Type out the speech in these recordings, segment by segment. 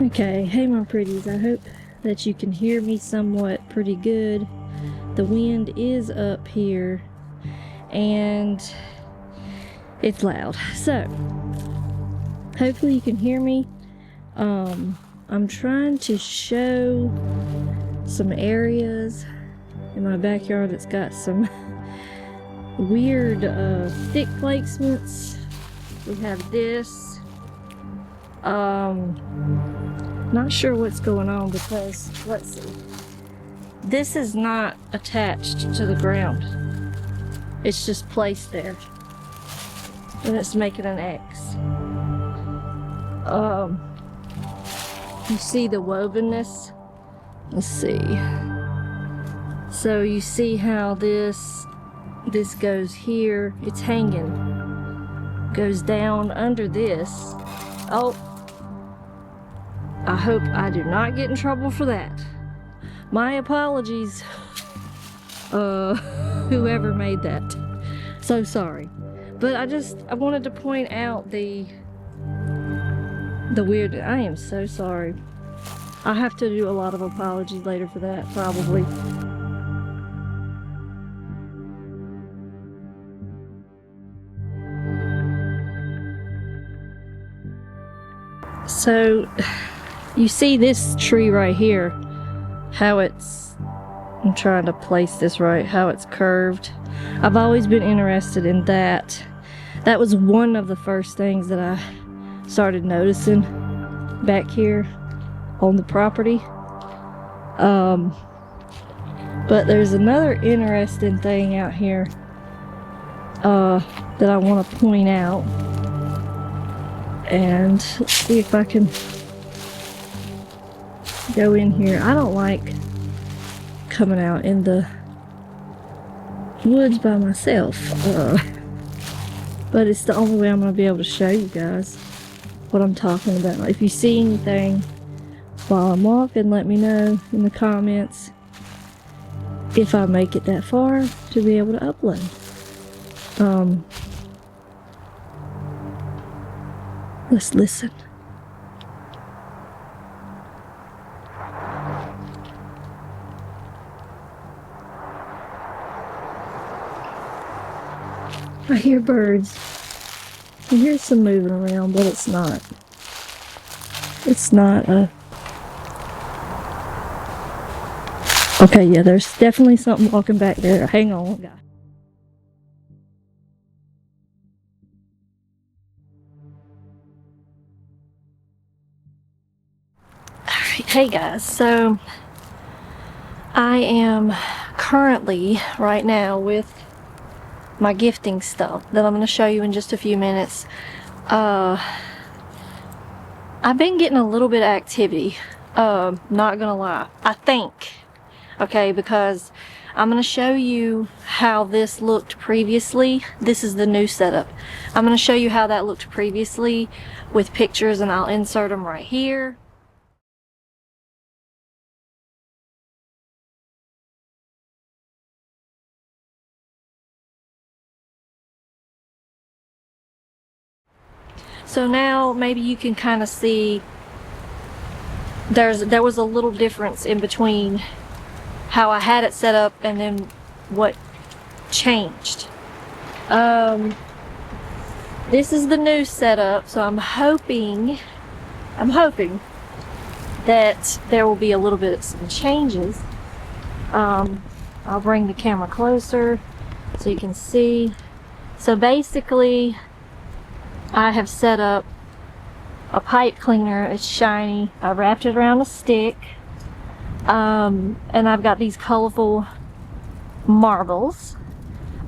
Okay, hey my pretties, I hope that you can hear me somewhat pretty good. The wind is up here and it's loud, so hopefully you can hear me. I'm trying to show some areas in my backyard that's got some weird stick placements. We have this. Not sure what's going on because, let's see. This is not attached to the ground. It's just placed there. And it's making an X. You see the wovenness? Let's see. So you see how this goes here. It's hanging. Goes down under this. Oh. I hope I do not get in trouble for that. My apologies, whoever made that. So sorry. But I wanted to point out the weird. I am so sorry. I have to do a lot of apologies later for that, probably. So, you see this tree right here, how I'm trying to place this right, how it's curved. I've always been interested in that. That was one of the first things that I started noticing back here on the property. But there's another interesting thing out here that I want to point out. And let's see if I can go in here. I don't like coming out in the woods by myself, but it's the only way I'm going to be able to show you guys what I'm talking about. If you see anything while I'm walking, let me know in the comments if I make it that far to be able to upload. Let's listen. I hear birds. I hear some moving around, but it's not a... Okay, yeah, there's definitely something walking back there. Hang on, guys. Alright, hey guys, so I am currently, right now, with my gifting stuff that I'm going to show you in just a few minutes. I've been getting a little bit of activity, not gonna lie, I think, okay, because I'm going to show you how this looked previously. This is the new setup. I'm going to show you how that looked previously with pictures, and I'll insert them right here. So now maybe you can kind of see there was a little difference in between how I had it set up and then what changed. This is the new setup, so I'm hoping that there will be a little bit of some changes. I'll bring the camera closer so you can see. So basically, I have set up a pipe cleaner. It's shiny. I wrapped it around a stick. And I've got these colorful marbles.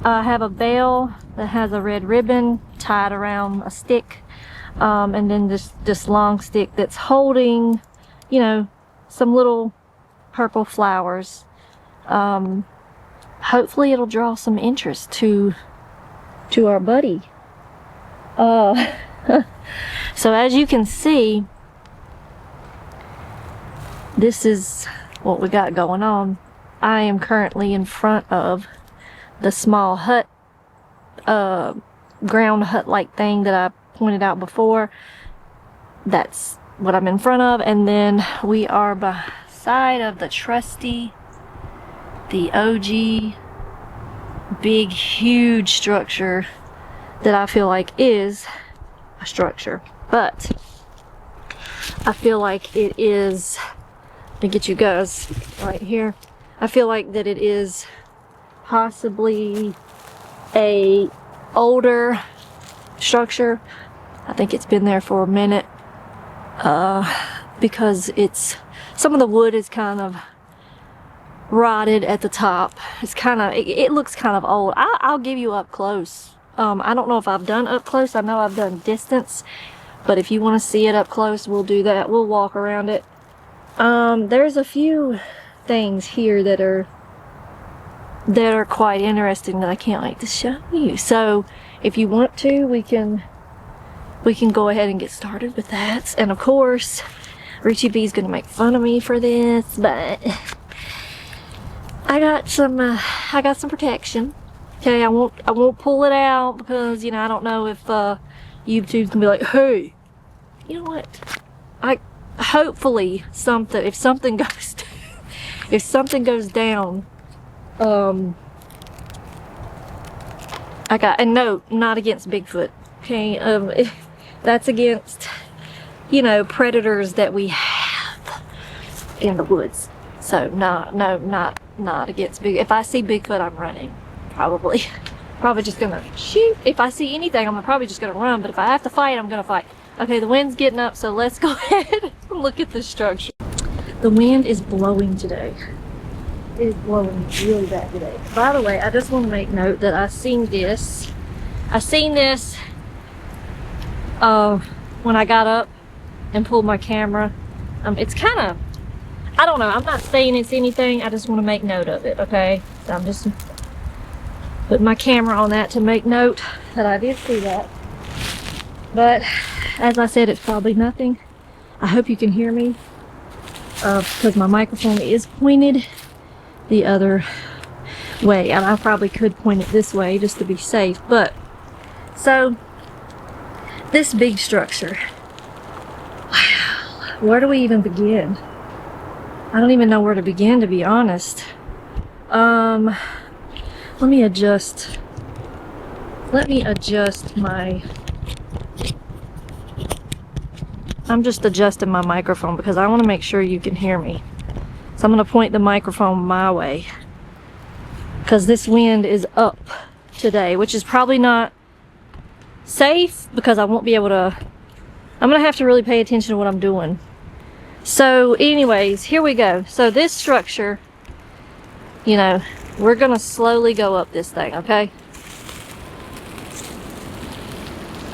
I have a bell that has a red ribbon tied around a stick. And then this long stick that's holding, you know, some little purple flowers. Hopefully it'll draw some interest to our buddy. So as you can see, this is what we got going on. I am currently in front of the small hut, ground hut like thing that I pointed out before. That's what I'm in front of, and then we are beside of the trusty, the OG, big, huge structure that I feel like is a structure, but I feel like it is, let me get you guys right here. I feel like that it is possibly a older structure. I think it's been there for a minute, because some of the wood is kind of rotted at the top. It's kind of, it looks kind of old. I'll give you up close. I don't know if I've done up close. I know I've done distance, but if you want to see it up close, we'll do that. We'll walk around it. There's a few things here that are quite interesting that I can't wait to show you. So if you want to, we can go ahead and get started with that. And of course, Richie B's gonna make fun of me for this, but I got some protection. Okay, I won't pull it out because, you know, I don't know if YouTube's gonna be like, hey, you know what? Hopefully if something goes down, and no, not against Bigfoot. Okay, that's against, you know, predators that we have in the woods. So not against Bigfoot. If I see Bigfoot, I'm running. Probably just gonna shoot. If I see anything, I'm probably just gonna run. But if I have to fight, I'm gonna fight. Okay, the wind's getting up, so let's go ahead and look at the structure. The wind is blowing today. It is blowing really bad today. By the way, I just want to make note that I seen this when I got up and pulled my camera. It's kind of, I don't know, I'm not saying it's anything, I just want to make note of it, okay? So I'm just putting my camera on that to make note that I did see that. But as I said, it's probably nothing. I hope you can hear me, because my microphone is pointed the other way, and I probably could point it this way just to be safe. But so this big structure, wow, where do we even begin? I don't even know where to begin, to be honest. Let me adjust my, I'm just adjusting my microphone because I want to make sure you can hear me. So I'm going to point the microphone my way because this wind is up today, which is probably not safe because I won't be able to, I'm going to have to really pay attention to what I'm doing. So anyways, here we go. So this structure, you know, we're going to slowly go up this thing, okay?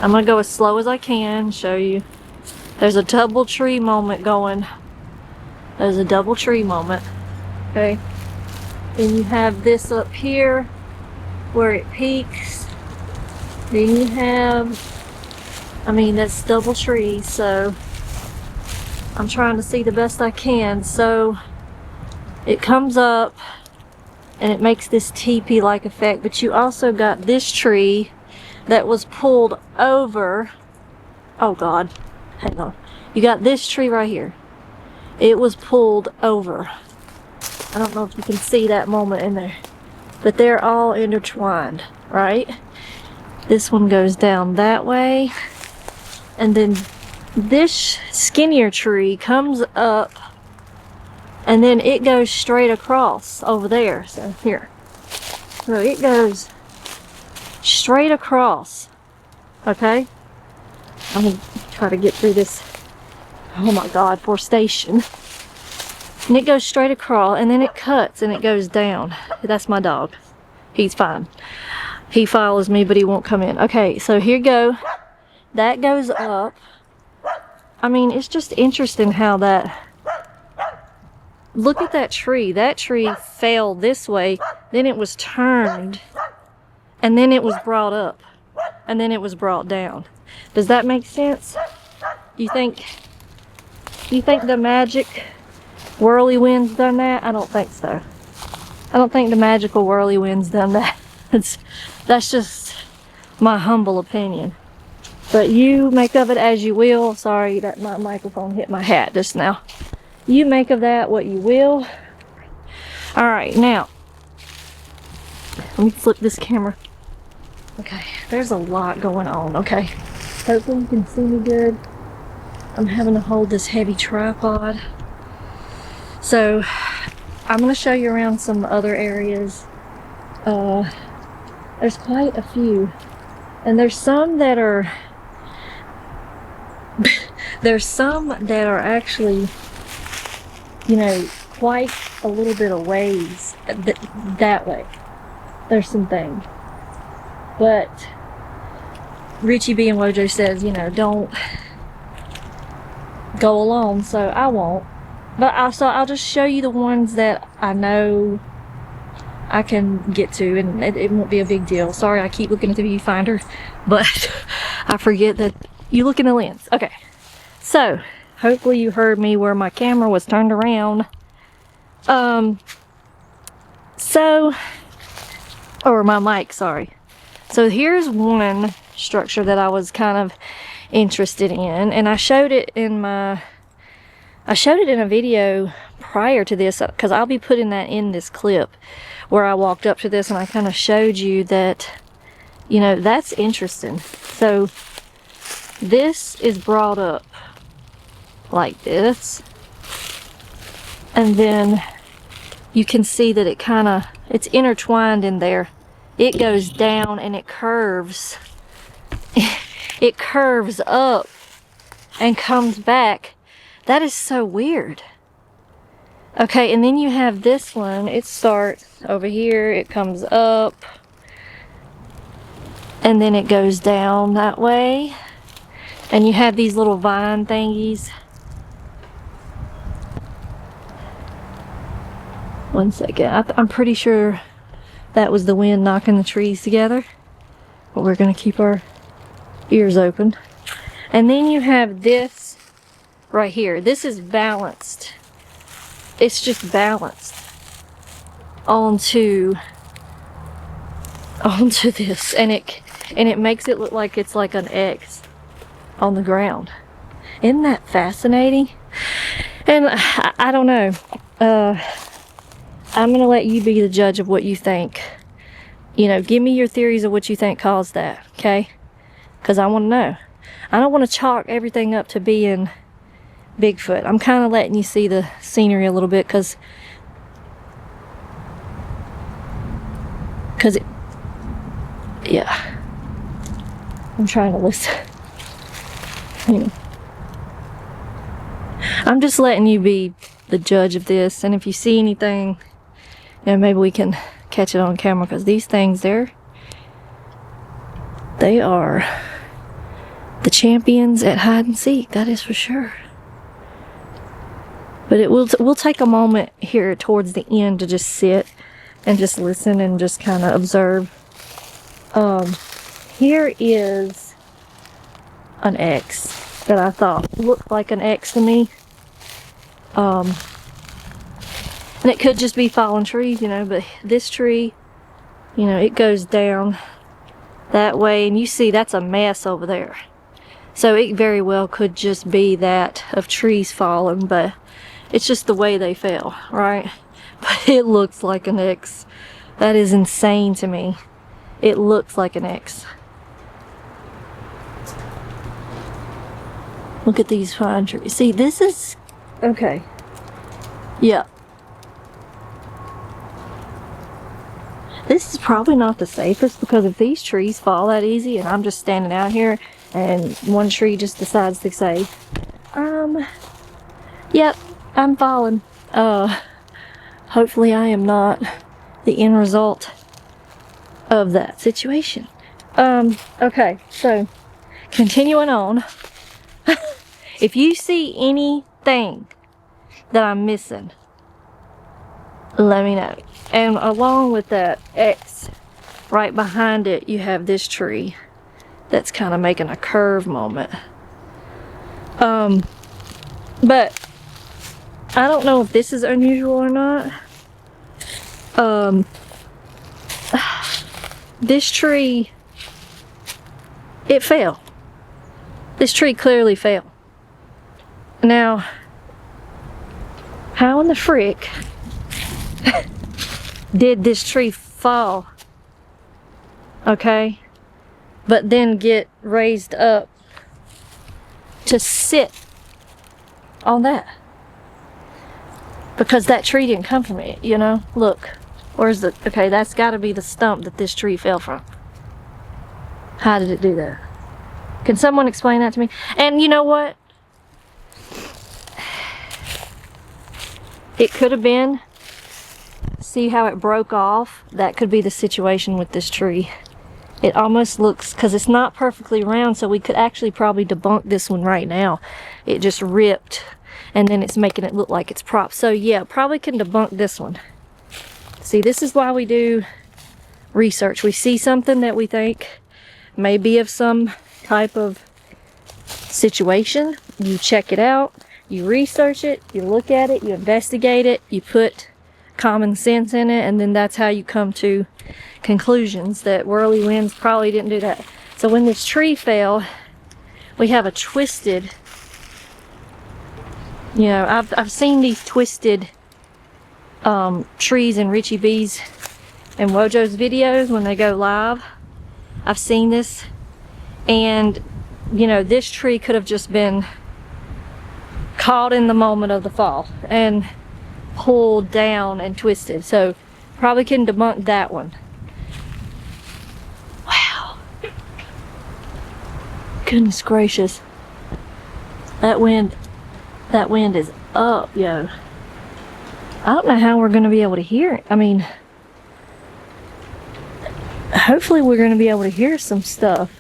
I'm going to go as slow as I can, show you. There's a double tree moment going. There's a double tree moment, okay? Then you have this up here where it peaks. Then you have, I mean, that's double trees, so I'm trying to see the best I can. So it comes up and it makes this teepee-like effect, but you also got this tree that was pulled over. Oh God, hang on. You got this tree right here. It was pulled over. I don't know if you can see that moment in there, but they're all intertwined, right? This one goes down that way, and then this skinnier tree comes up, and then it goes straight across over there. So here, so it goes straight across. Okay, I'm gonna try to get through this, oh my God, forestation. And it goes straight across, and then it cuts and it goes down. That's my dog. He's fine. He follows me, but he won't come in. Okay, so here you go. That goes up. I mean, it's just interesting how that, look at that tree. That tree fell this way, then it was turned, and then it was brought up, and then it was brought down. Does that make sense? You think the magic whirly wind's done that? I don't think so. I don't think the magical whirly wind's done that. That's just my humble opinion. But you make of it as you will. Sorry that my microphone hit my hat just now. You make of that what you will. All right, now let me flip this camera. Okay, there's a lot going on. Okay, hopefully you can see me good. I'm having to hold this heavy tripod. So I'm going to show you around some other areas. There's quite a few, and there's some that are actually, you know, quite a little bit of ways that way. There's some things, but Richie B and Wojo says, you know, don't go alone, so I won't. But I'll just show you the ones that I know I can get to, and it won't be a big deal. Sorry, I keep looking at the viewfinder, but I forget that you look in the lens. Okay, so hopefully you heard me where my camera was turned around. Or my mic, sorry. So here's one structure that I was kind of interested in, and I showed it in a video prior to this, because I'll be putting that in this clip where I walked up to this and I kind of showed you that, you know, that's interesting. So this is brought up like this, and then you can see that it's intertwined in there. It goes down and it curves. It curves up and comes back. That is so weird. Okay, and then you have this one. It starts over here, it comes up, and then it goes down that way. And you have these little vine thingies. One second. I'm pretty sure that was the wind knocking the trees together. But we're going to keep our ears open. And then you have this right here. This is balanced. It's just balanced onto this, and it makes it look like it's like an X on the ground. Isn't that fascinating? And I don't know. I'm gonna let you be the judge of what you think. You know, give me your theories of what you think caused that, okay? Because I want to know. I don't want to chalk everything up to being Bigfoot. I'm kind of letting you see the scenery a little bit, because yeah, I'm trying to listen. You know, I'm just letting you be the judge of this, and if you see anything, you know, maybe we can catch it on camera, because these things, they are the champions at hide and seek, that is for sure. But we'll take a moment here towards the end to just sit and just listen and just kind of observe. Here is an X that I thought looked like an X to me. And it could just be fallen trees, you know, but this tree, you know, it goes down that way, and you see that's a mess over there. So it very well could just be that of trees falling, but it's just the way they fell, right? But it looks like an X. That is insane to me. It looks like an X. Look at these pine trees. See, this is... okay. Yeah. This is probably not the safest, because if these trees fall that easy and I'm just standing out here and one tree just decides to say, yep, I'm falling. Hopefully I am not the end result of that situation. Okay, so continuing on. If you see anything that I'm missing, let me know. And along with that X, right behind it, you have this tree that's kind of making a curve moment. But I don't know if this is unusual or not. This tree, it fell. This tree clearly fell. Now, how in the frick did this tree fall? Okay, but then get raised up to sit on that? Because that tree didn't come from it, you know? Look, where's the, okay, that's got to be the stump that this tree fell from. How did it do that? Can someone explain that to me? And you know what? It could have been, see how it broke off? That could be the situation with this tree. It almost looks, because it's not perfectly round, so we could actually probably debunk this one right now. It just ripped, and then it's making it look like it's propped. So yeah, probably can debunk this one. See, this is why we do research. We see something that we think may be of some type of situation. You check it out, you research it, you look at it, you investigate it, you put common sense in it, and then that's how you come to conclusions that whirly winds probably didn't do that. So when this tree fell, we have a twisted, you know, I've seen these twisted trees in Richie B's and Wojo's videos when they go live. I've seen this, and you know, this tree could have just been caught in the moment of the fall and pulled down and twisted. So probably can debunk that one. Wow. Goodness gracious. That wind is up, yo. I don't know how we're gonna be able to hear it. I mean, hopefully we're gonna be able to hear some stuff.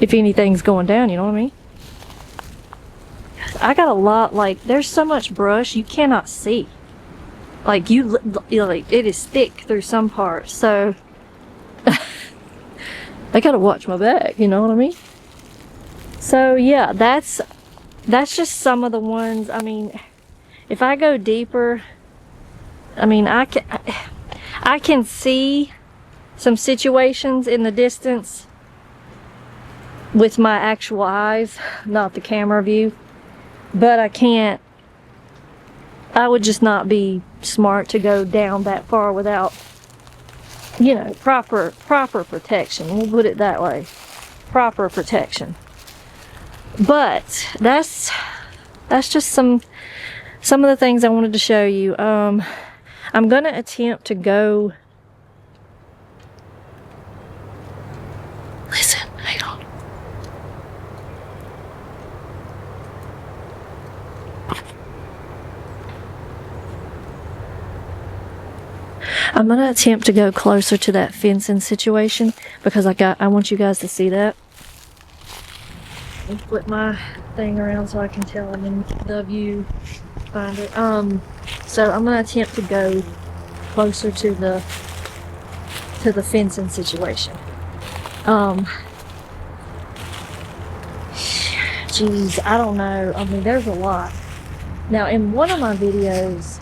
If anything's going down, you know what I mean? I got a lot, like, there's so much brush you cannot see. Like, like, it is thick through some parts, so I gotta watch my back, you know what I mean? So yeah, that's just some of the ones. I mean, if I go deeper, I mean, I can see some situations in the distance with my actual eyes, not the camera view, but I would just not be smart to go down that far without, you know, proper protection. We'll put it that way. Proper protection. But that's just some of the things I wanted to show you. I'm gonna attempt to go, listen, hang on. I'm gonna attempt to go closer to that fencing situation because I want you guys to see that. Let me flip my thing around so I can tell them in the view finder. So I'm gonna attempt to go closer to the fencing situation. Geez, I don't know. I mean, there's a lot. Now, in one of my videos,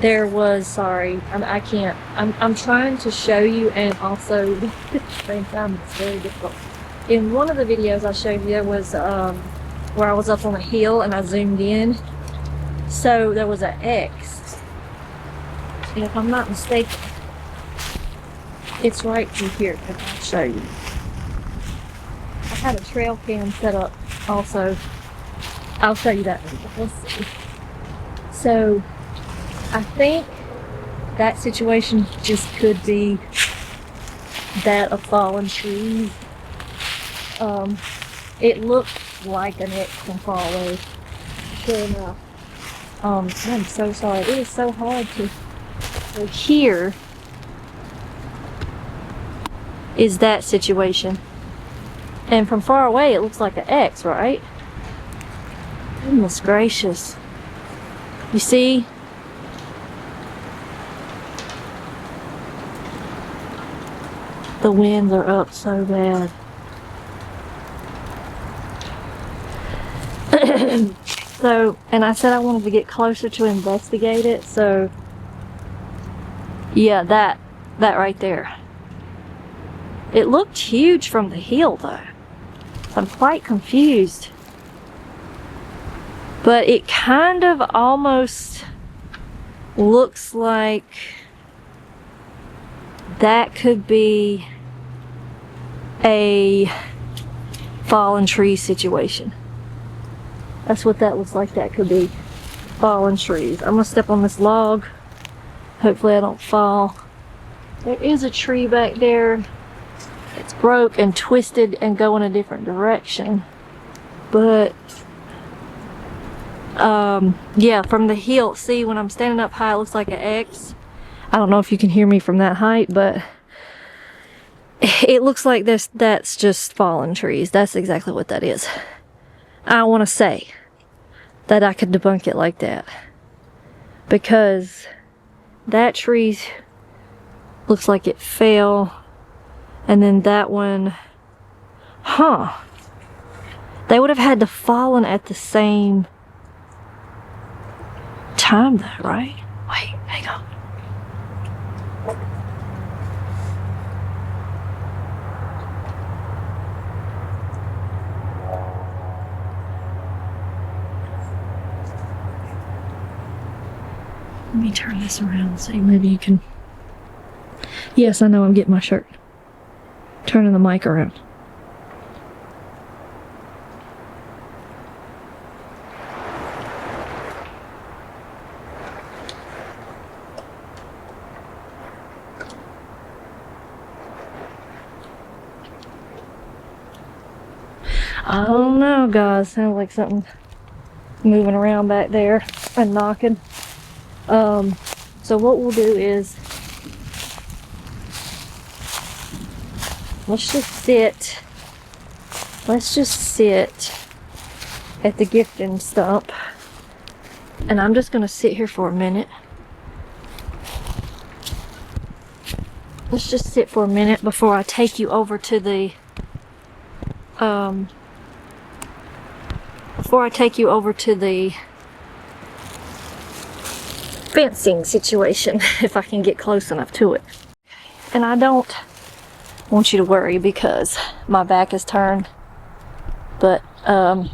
there was, sorry, I can't, I'm trying to show you, and also at the same time it's very difficult. In one of the videos I showed you, there was where I was up on a hill and I zoomed in. So there was an X, and if I'm not mistaken, it's right through here. I'll show you. I had a trail cam set up also. I'll show you that. Let's see. So I think that situation just could be that of fallen trees. It looked like an X from far away. Sure enough. I'm so sorry. It is so hard to hear. Is that situation. And from far away it looks like an X, right? Goodness gracious. You see? The winds are up so bad. So, and I said I wanted to get closer to investigate it, so yeah, that right there. It looked huge from the heel though. I'm quite confused. But it kind of almost looks like that could be a fallen tree situation. That's what that looks like. That could be fallen trees. I'm gonna step on this log. Hopefully I don't fall. There is a tree back there. It's broke and twisted and going a different direction. But yeah, from the heel, see, when I'm standing up high, it looks like an X. I don't know if you can hear me from that height, but it looks like that's just fallen trees. That's exactly what that is. I want to say that I could debunk it like that, because that tree looks like it fell, and then that one, they would have had to fallen at the same time though, right? Wait, hang on. Let me turn this around and see, maybe you can. Yes, I know, I'm getting my shirt. Turning the mic around. I don't know, guys. Sounds like something moving around back there and knocking. So what we'll do is, let's just sit at the gifting stump, and I'm just gonna sit here for a minute. Let's just sit for a minute before I take you over to the fencing situation, if I can get close enough to it. And I don't want you to worry because my back is turned, but I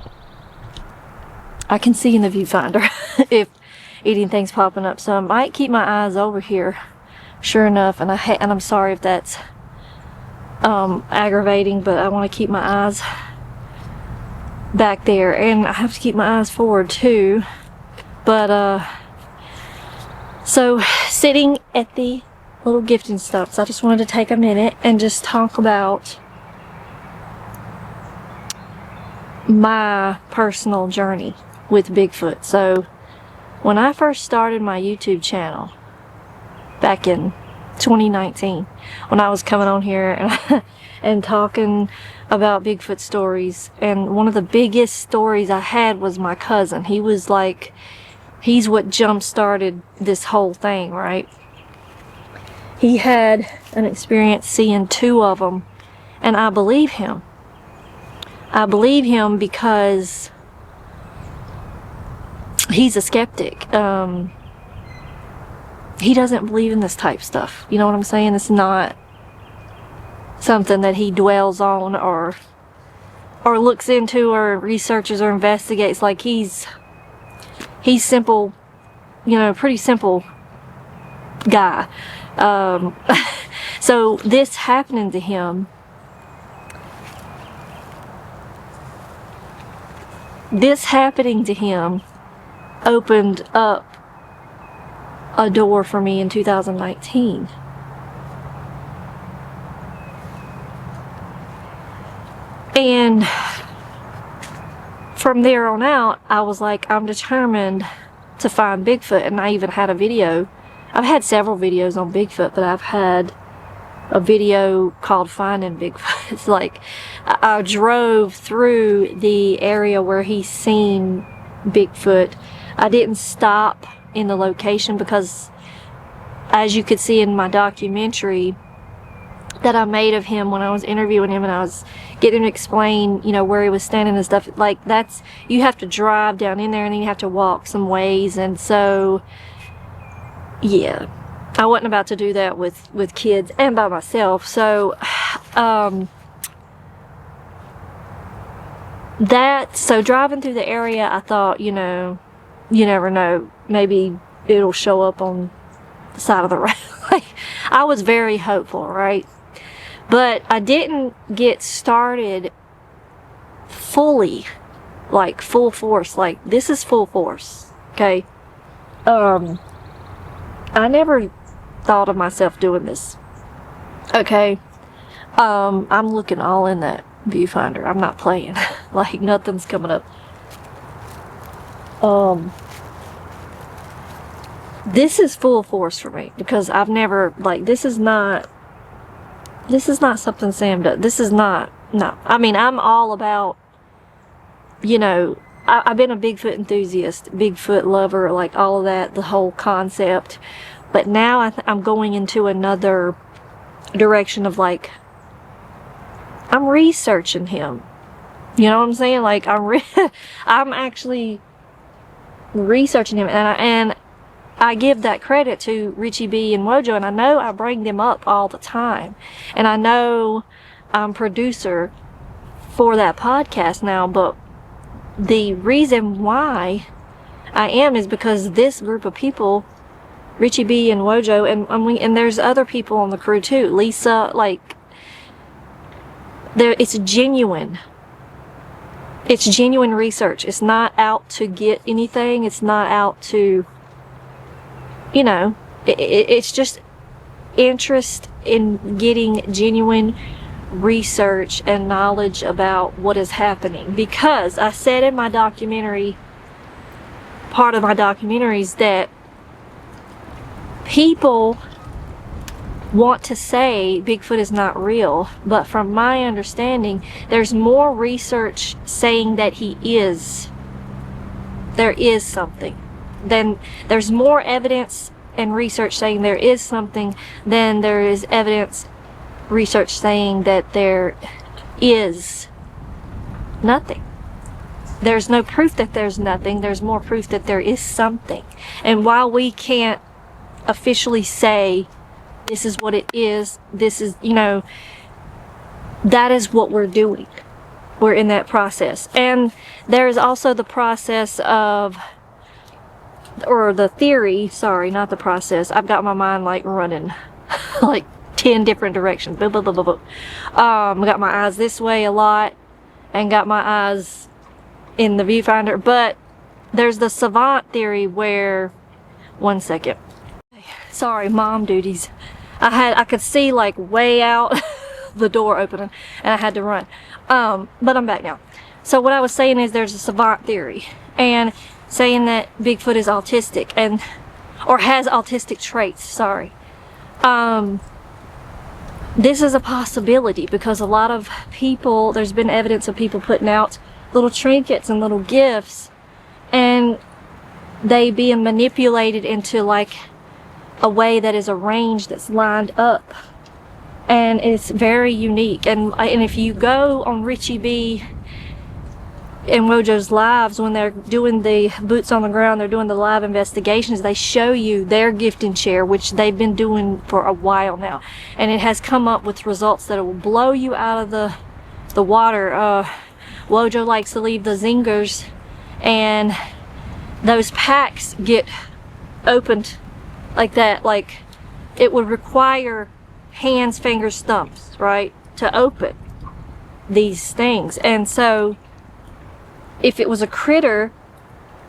can see in the viewfinder if anything's popping up, so I might keep my eyes over here. Sure enough, and I'm sorry if that's aggravating, but I want to keep my eyes back there, and I have to keep my eyes forward too. But so sitting at the little gifting stumps, I just wanted to take a minute and just talk about my personal journey with Bigfoot. So when I first started my YouTube channel back in 2019, when I was coming on here and talking about Bigfoot stories, and one of the biggest stories I had was my cousin. He's what jump-started this whole thing, right? He had an experience seeing 2 of them, and I believe him. I believe him because he's a skeptic. He doesn't believe in this type stuff. You know what I'm saying? It's not something that he dwells on or looks into or researches or investigates. Like he's simple, you know, pretty simple guy. So this happening to him, opened up a door for me in 2019. And from there on out, I was like, I'm determined to find Bigfoot. And I even had a video. I've had several videos on Bigfoot, but I've had a video called Finding Bigfoot. It's like I drove through the area where he's seen Bigfoot. I didn't stop in the location because, as you could see in my documentary that I made of him when I was interviewing him and I was getting him to explain, you know, where he was standing and stuff, like that's, you have to drive down in there and then you have to walk some ways. And so yeah, I wasn't about to do that with kids and by myself. So So driving through the area, I thought, you never know, maybe it'll show up on the side of the road. Like, I was very hopeful, right? But I didn't get started fully, like full force. Like, this is full force, okay? I never thought of myself doing this, okay? I'm looking all in that viewfinder. I'm not playing. Like, nothing's coming up. This is full force for me, because I've never, like, this is not something Sam does. This is not, no. I mean, I'm all about, I've been a Bigfoot enthusiast, Bigfoot lover, like all of that, the whole concept. But now I'm going into another direction of, like, I'm researching him. You know what I'm saying? Like, I'm actually researching him, and I give that credit to Richie B and Wojo, and I know I bring them up all the time, and I know I'm producer for that podcast now, but the reason why I am is because this group of people, Richie B and Wojo, and there's other people on the crew too, Lisa, like, it's genuine. It's genuine research. It's not out to get anything. It's not out to, it's just interest in getting genuine research and knowledge about what is happening. Because I said in my documentary, part of my documentaries, that people want to say Bigfoot is not real, but from my understanding, there's more research saying that he is. There is something. Then there's more evidence and research saying there is something than there is evidence, research saying that there is nothing. There's no proof that there's nothing. There's more proof that there is something. And while we can't officially say this is what it is, this is, that is what we're doing. We're in that process. And there's also the process of, or the theory, sorry, not the process. I've got my mind like running like 10 different directions. Blah, blah, blah, blah, blah. Got my eyes this way a lot, and got my eyes in the viewfinder. But there's the savant theory where, one second. Sorry, mom duties. I could see like way out the door opening, and I had to run. But I'm back now. So what I was saying is there's a savant theory, and saying that Bigfoot is autistic, or has autistic traits, sorry. This is a possibility, because a lot of people, there's been evidence of people putting out little trinkets and little gifts, and they being manipulated into like a way that is arranged, that's lined up, and it's very unique. And if you go on Richie B and Wojo's lives, when they're doing the boots on the ground, they're doing the live investigations, they show you their gifting chair, which they've been doing for a while now, and it has come up with results that will blow you out of the water. Wojo likes to leave the zingers, and those packs get opened like that. Like, it would require hands, fingers, stumps, right, to open these things. And so if it was a critter,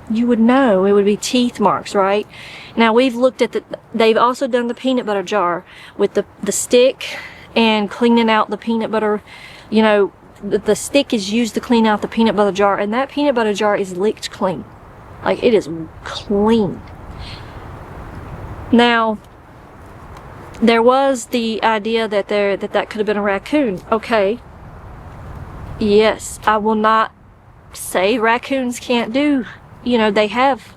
you would know it would be teeth marks, right? Now we've looked at they've also done the peanut butter jar with the stick and cleaning out the peanut butter. The stick is used to clean out the peanut butter jar, and that peanut butter jar is licked clean. Like, it is clean. Now, there was the idea that that could have been a raccoon. Okay. Yes, I will not say raccoons can't do, they have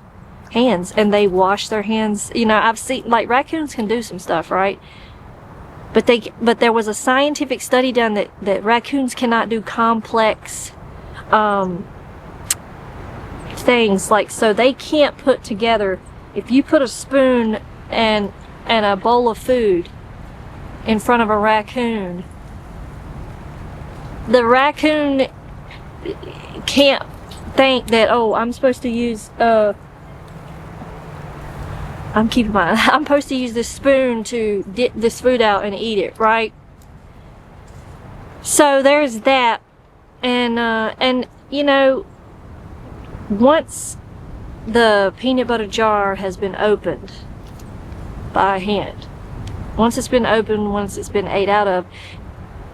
hands and they wash their hands. I've seen, like, raccoons can do some stuff, right? But there was a scientific study done that raccoons cannot do complex things, like, so they can't put together, if you put a spoon and a bowl of food in front of a raccoon, the raccoon can't think that, oh, I'm supposed to use I'm supposed to use this spoon to dip this food out and eat it, right? So there's that. And you know, once the peanut butter jar has been opened by hand, once it's been opened, once it's been ate out of,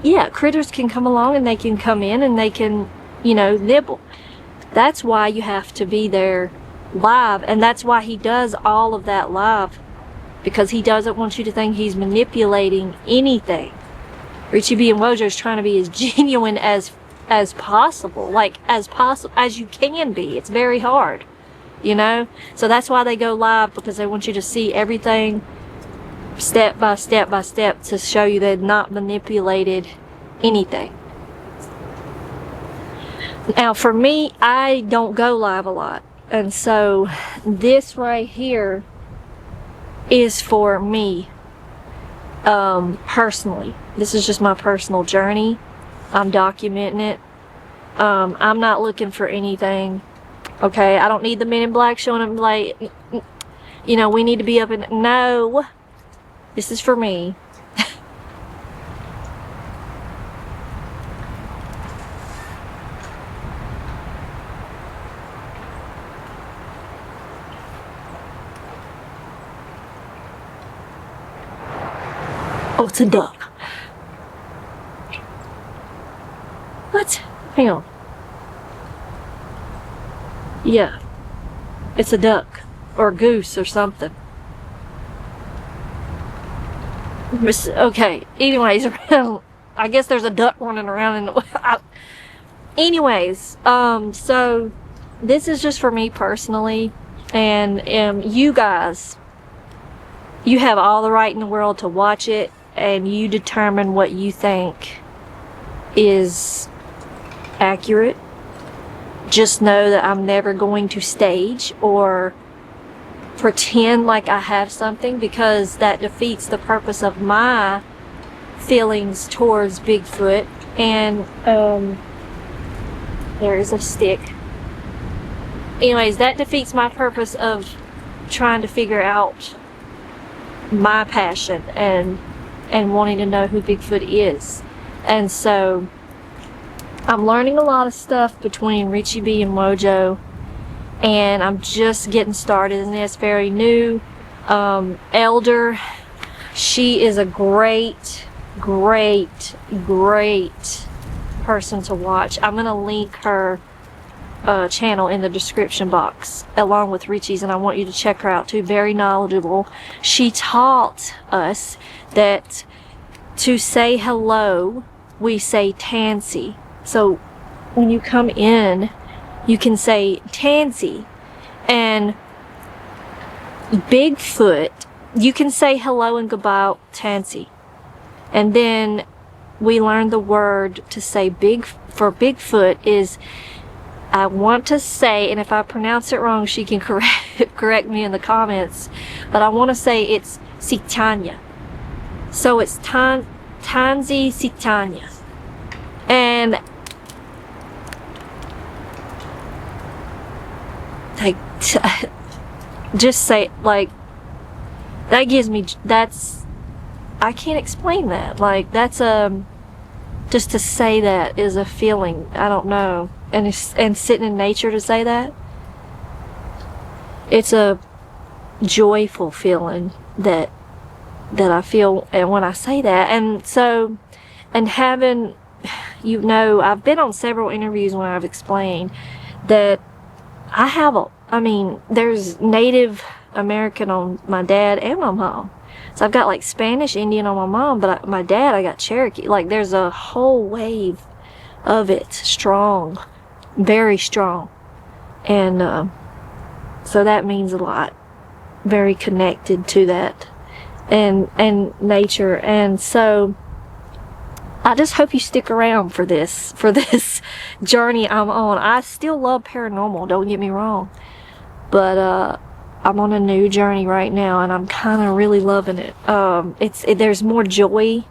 yeah, critters can come along and they can come in and they can, you know, nibble. That's why you have to be there live, and that's why he does all of that live, because he doesn't want you to think he's manipulating anything. Richie B and Wojo is trying to be as genuine as possible, like as you can be. It's very hard, you know. So that's why they go live, because they want you to see everything step by step by step, to show you they've not manipulated anything. Now for me, I don't go live a lot, and so this right here is for me personally. This is just my personal journey. I'm documenting it. I'm not looking for anything, okay? I don't need the Men in Black showing up like, you know, we need to be up in, no, this is for me. Oh, it's a duck. What? Hang on. Yeah. It's a duck. Or a goose or something. Okay. Anyways, I guess there's a duck running around in the... Anyways, so this is just for me personally. And you guys, you have all the right in the world to watch it, and you determine what you think is accurate. Just know that I'm never going to stage or pretend like I have something, because that defeats the purpose of my feelings towards Bigfoot. And there is a stick. Anyways, that defeats my purpose of trying to figure out my passion and wanting to know who Bigfoot is. And so I'm learning a lot of stuff between Richie B and Wojo, and I'm just getting started in this, very new. Elder, she is a great person to watch. I'm gonna link her channel in the description box along with Richie's, and I want you to check her out too. Very knowledgeable. She taught us that to say hello, we say Tansy. So when you come in, you can say Tansy. And Bigfoot, you can say hello and goodbye Tansy. And then we learned the word to say for Bigfoot is, I want to say, and if I pronounce it wrong, she can correct me in the comments, but I want to say it's Sitanya. So it's Tansy Sitanya. And like, just say, like, that gives me, I can't explain that. Like, that's just to say that is a feeling. I don't know. And sitting in nature to say that, it's a joyful feeling that I feel, and when I say that. And so, and having, you know, I've been on several interviews when I've explained that I mean, there's Native American on my dad and my mom. So I've got like Spanish Indian on my mom, but my dad, I got Cherokee. Like, there's a whole wave of it, strong, very strong. And so that means a lot. Very connected to that and nature. And so I just hope you stick around for this journey I'm on. I still love paranormal, don't get me wrong, but I'm on a new journey right now, and I'm kind of really loving it. There's more joy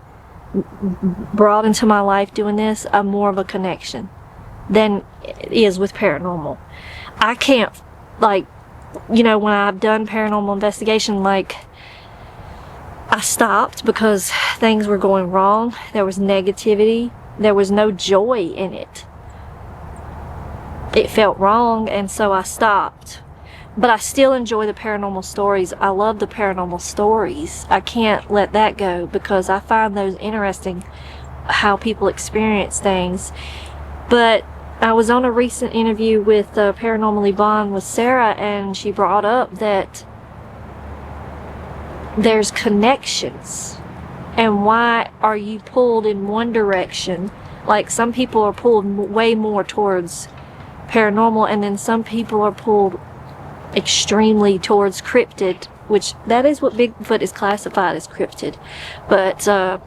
brought into my life doing this, more of a connection than it is with paranormal. I can't, like, you know, when I've done paranormal investigation, like, I stopped because things were going wrong. There was negativity. There was no joy in it. It felt wrong, and so I stopped. But I still enjoy the paranormal stories. I love the paranormal stories. I can't let that go because I find those interesting, how people experience things. But I was on a recent interview with Paranormally Bond with Sarah, and she brought up that there's connections. And why are you pulled in one direction? Like, some people are pulled way more towards paranormal, and then some people are pulled extremely towards cryptid, which that is what Bigfoot is classified as, cryptid. But I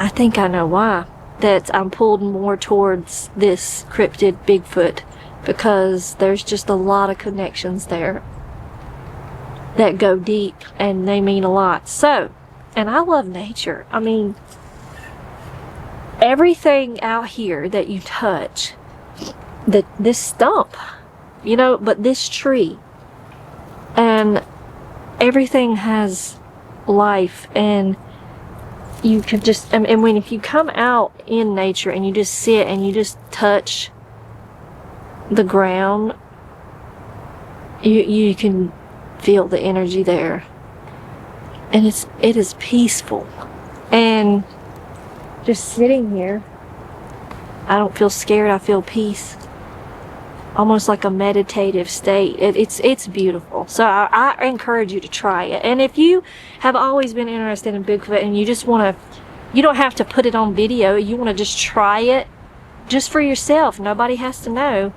think I know why. That I'm pulled more towards this cryptid Bigfoot, because there's just a lot of connections there that go deep, and they mean a lot. So, and I love nature. I mean, everything out here that you touch, this stump, you know, but this tree, and everything has life, and you can just, and if you come out in nature and you just sit and you just touch the ground, you can feel the energy there, and it is peaceful. And just sitting here, I don't feel scared. I feel peace, almost like a meditative state. It's beautiful. So I encourage you to try it. And if you have always been interested in Bigfoot and you just want to, you don't have to put it on video, you want to just try it just for yourself, nobody has to know,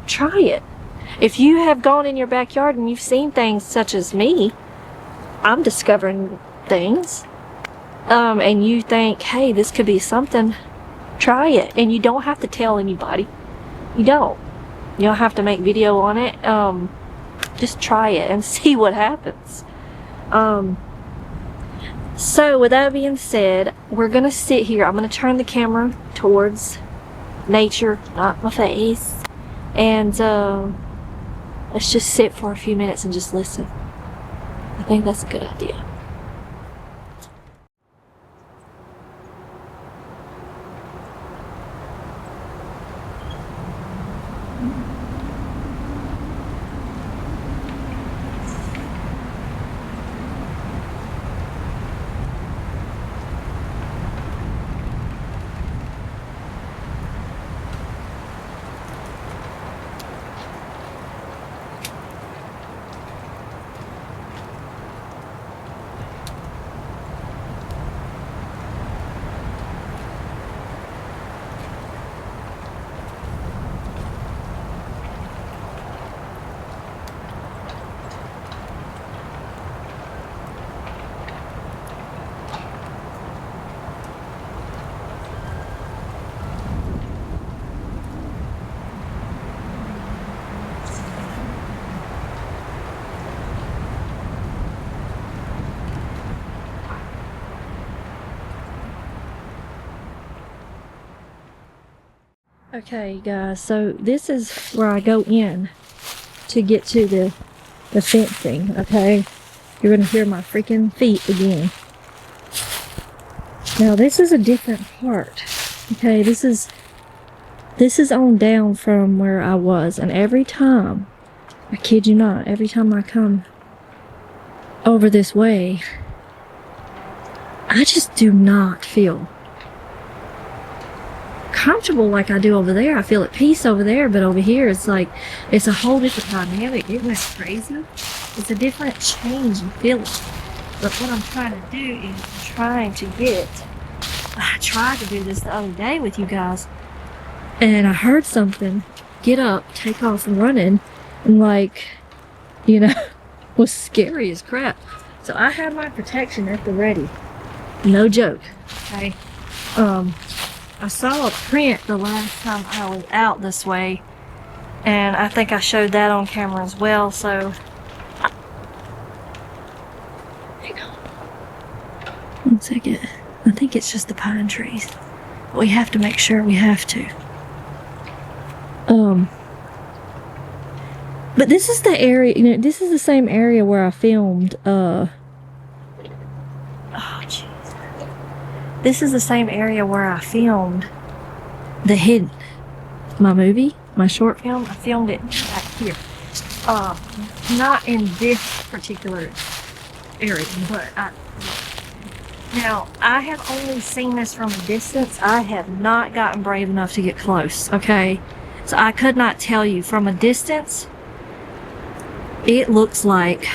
try it. If you have gone in your backyard and you've seen things such as me, I'm discovering things, and you think, hey, this could be something, try it. And you don't have to tell anybody. You don't have to make video on it. Just try it and see what happens. So with that being said, we're gonna sit here. I'm gonna turn the camera towards nature, not my face, and let's just sit for a few minutes and just listen. I think that's a good idea. Okay, guys, so this is where I go in to get to the fencing, okay? You're gonna hear my freaking feet again. Now, this is a different part, okay? This is on down from where I was, and every time, I kid you not, every time I come over this way, I just do not feel comfortable like I do over there. I feel at peace over there, but over here it's like it's a whole different dynamic. Isn't that crazy? It's a different change in feeling. But what I'm trying to do is I tried to do this the other day with you guys, and I heard something get up, take off and running, and like, you know, was scary as crap. So I had my protection at the ready. No joke. Okay. I saw a print the last time I was out this way, and I think I showed that on camera as well, so hang on 1 second. I think it's just the pine trees. We have to make sure we have to. But this is the area, you know, this is the same area where I filmed, oh jeez. This is the same area where I filmed The Hidden, my movie, my short film. I filmed it back here. Not in this particular area, but now I have only seen this from a distance. I have not gotten brave enough to get close, okay? So I could not tell you from a distance. It looks like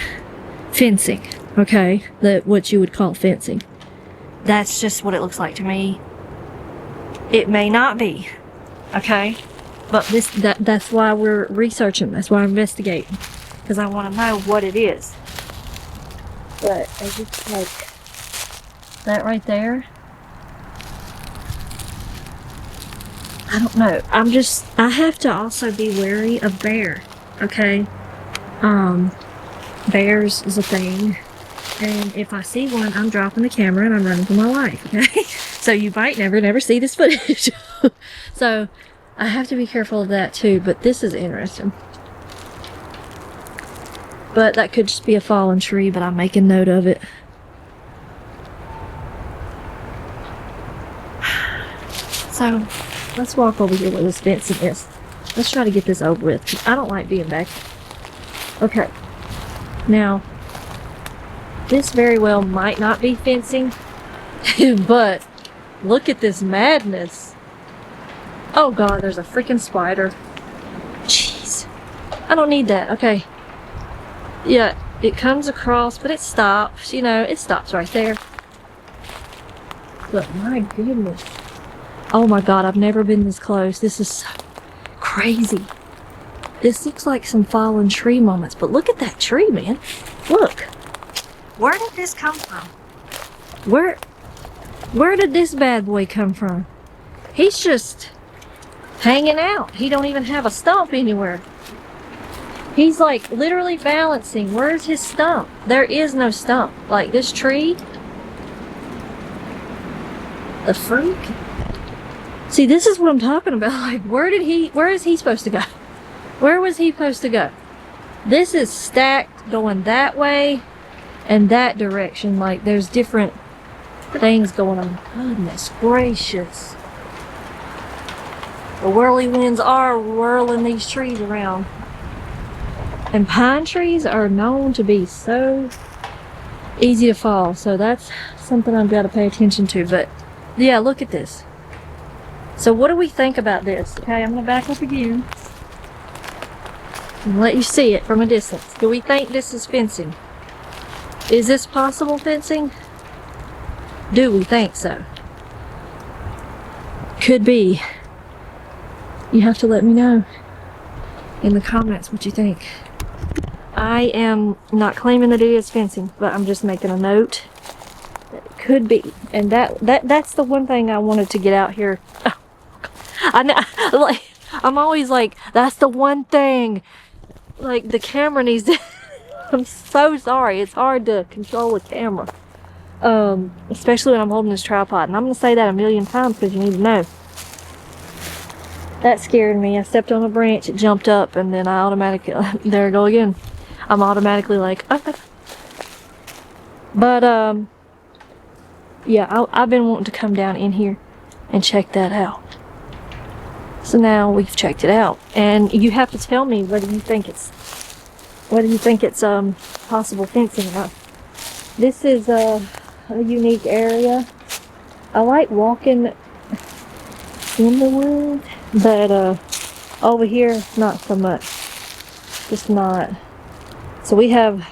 fencing, okay? What you would call fencing. That's just what it looks like to me. It may not be, okay? But that's why we're researching. That's why I'm investigating, because I want to know what it is. But I just like that right there. I don't know. I have to also be wary of bear, okay? Bears is a thing, and if I see one, I'm dropping the camera and I'm running for my life, okay? So you might never see this footage. So I have to be careful of that too, but this is interesting. But that could just be a fallen tree, but I'm making note of it. So let's walk over here where this fencing is. Let's try to get this over with, 'cause I don't like being back. Okay. Now, this very well might not be fencing, but look at this madness. Oh God, there's a freaking spider. Jeez. I don't need that. Okay. Yeah, it comes across, but it stops. You know, it stops right there. But my goodness. Oh my God, I've never been this close. This is so crazy. This looks like some fallen tree moments, but look at that tree, man. Look. Where did this come from? Where did this bad boy come from? He's just hanging out. He don't even have a stump anywhere. He's like literally balancing. Where's his stump? There is no stump. Like this tree. The freak. See, this is what I'm talking about. Like, where is he supposed to go? Where was he supposed to go? This is stacked going that way and that direction. Like, there's different things going on. Goodness gracious. The whirlywinds are whirling these trees around. And pine trees are known to be so easy to fall. So that's something I've got to pay attention to. But, yeah, look at this. So what do we think about this? Okay, I'm going to back up again and let you see it from a distance. Do we think this is fencing? Is this possible fencing? Do we think so? Could be. You have to let me know in the comments what you think. I am not claiming that it is fencing, but I'm just making a note that it could be. And that's the one thing I wanted to get out here. I know, like, I'm always like, that's the one thing. Like, the camera needs to... I'm so sorry. It's hard to control a camera. Especially when I'm holding this tripod. And I'm going to say that a million times because you need to know. That scared me. I stepped on a branch, it jumped up, and then I automatically... there I go again. I'm automatically like... But, yeah, I've been wanting to come down in here and check that out. So now we've checked it out, and you have to tell me whether you think it's possible fencing or not. This is a unique area. I like walking in the woods, but over here not so much. Just not. So we have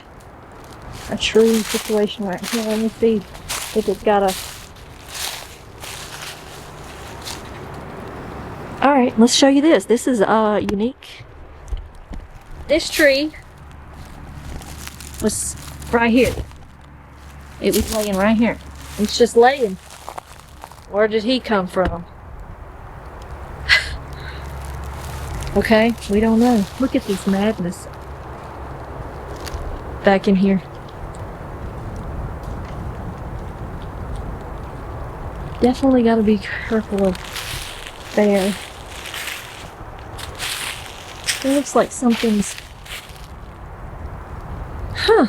a tree situation right here. Let me see if it's got a... Alright, let's show you this. This is unique. This tree was right here. It was laying right here. It's just laying. Where did he come from? Okay, we don't know. Look at this madness. Back in here. Definitely got to be careful of there. It looks like something's... Huh.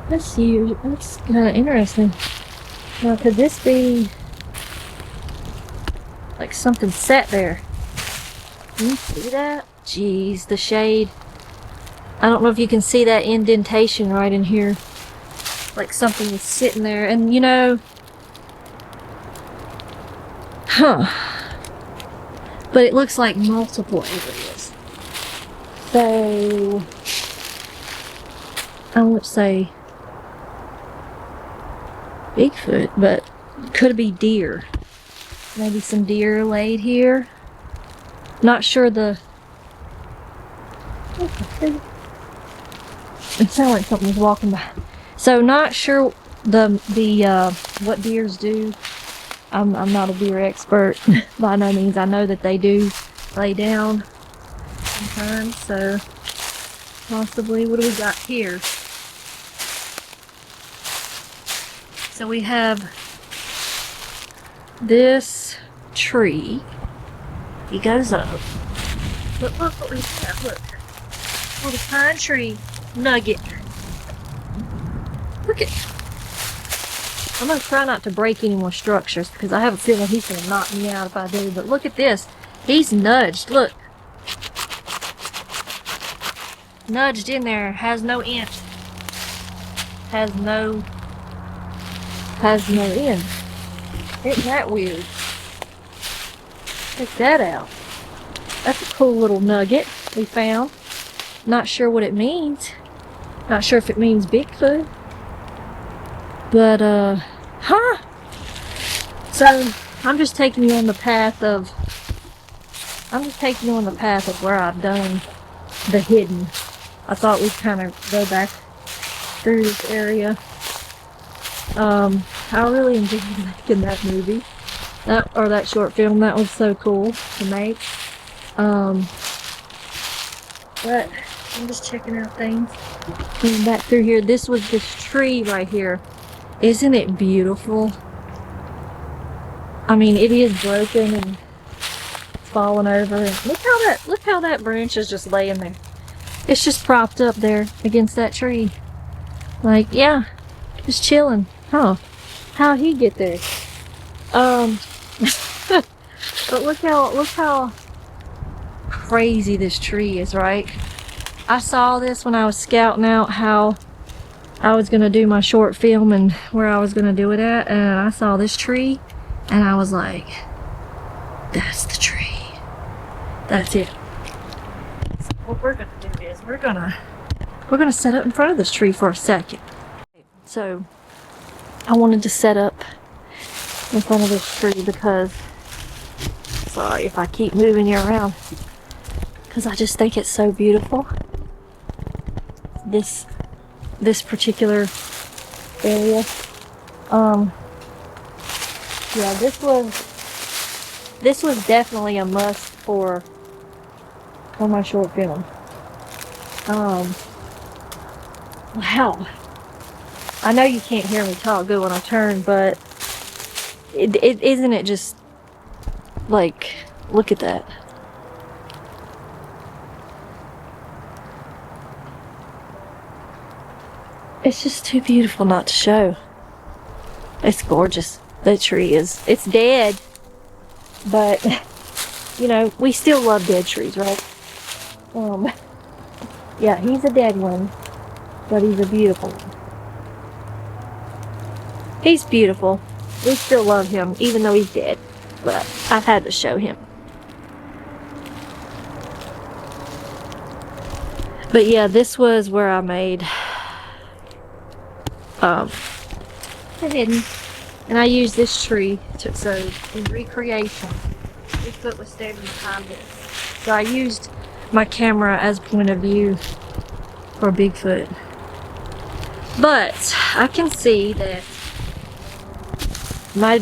That's huge. That's kind of interesting. Now, could this be like something sat there? Can you see that? Jeez, the shade. I don't know if you can see that indentation right in here. Like something is sitting there. And you know... Huh. But it looks like multiple areas. So... I won't say Bigfoot, but could be deer. Maybe some deer laid here. Not sure the... It sounded like something was walking by. So not sure what deers do. I'm not a deer expert by no means. I know that they do lay down sometimes, so possibly. What do we got here? So we have this tree. He goes up. But look what we have. Look. Oh, the pine tree nugget. Look at. I'm gonna try not to break any more structures because I have a feeling he's gonna knock me out if I do. But look at this. He's nudged. Look. Nudged in there. Has no end. Has no end. Isn't that weird? Check that out. That's a cool little nugget we found. Not sure what it means. Not sure if it means Bigfoot. But, huh? So, I'm just taking you on the path of where I've done the hidden. I thought we'd kind of go back through this area. I really enjoyed making that movie. That short film. That was so cool to make. But I'm just checking out things. Coming back through here. This was this tree right here. Isn't it beautiful? I mean, it is broken and falling over. And look how that branch is just laying there. It's just propped up there against that tree. Like, yeah, just chilling. Huh? How'd he get there? But look how crazy this tree is, right? I saw this when I was scouting out how I was gonna do my short film and where I was gonna do it at, and I saw this tree and I was like, that's the tree. That's it. So what we're gonna do is we're gonna set up in front of this tree for a second. So I wanted to set up in front of this tree because, sorry if I keep moving you around, because I just think it's so beautiful. This particular area. Yeah, this was definitely a must for my short film. Wow. I know you can't hear me talk good when I turn, but isn't it just like, look at that. It's just too beautiful not to show. It's gorgeous. The tree it's dead, but you know, we still love dead trees, right? Yeah, he's a dead one, but he's a beautiful one. He's beautiful. We still love him, even though he's dead, but I've had to show him. But yeah, this was where I made the hidden, and I used this tree so in recreation Bigfoot was standing behind this, so I used my camera as point of view for Bigfoot. But I can see that my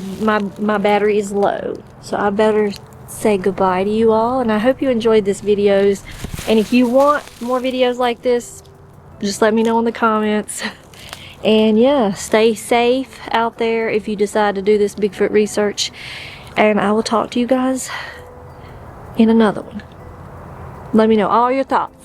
battery is low, so I better say goodbye to you all, and I hope you enjoyed this videos. And if you want more videos like this, just let me know in the comments. And yeah, stay safe out there if you decide to do this Bigfoot research. And I will talk to you guys in another one. Let me know all your thoughts.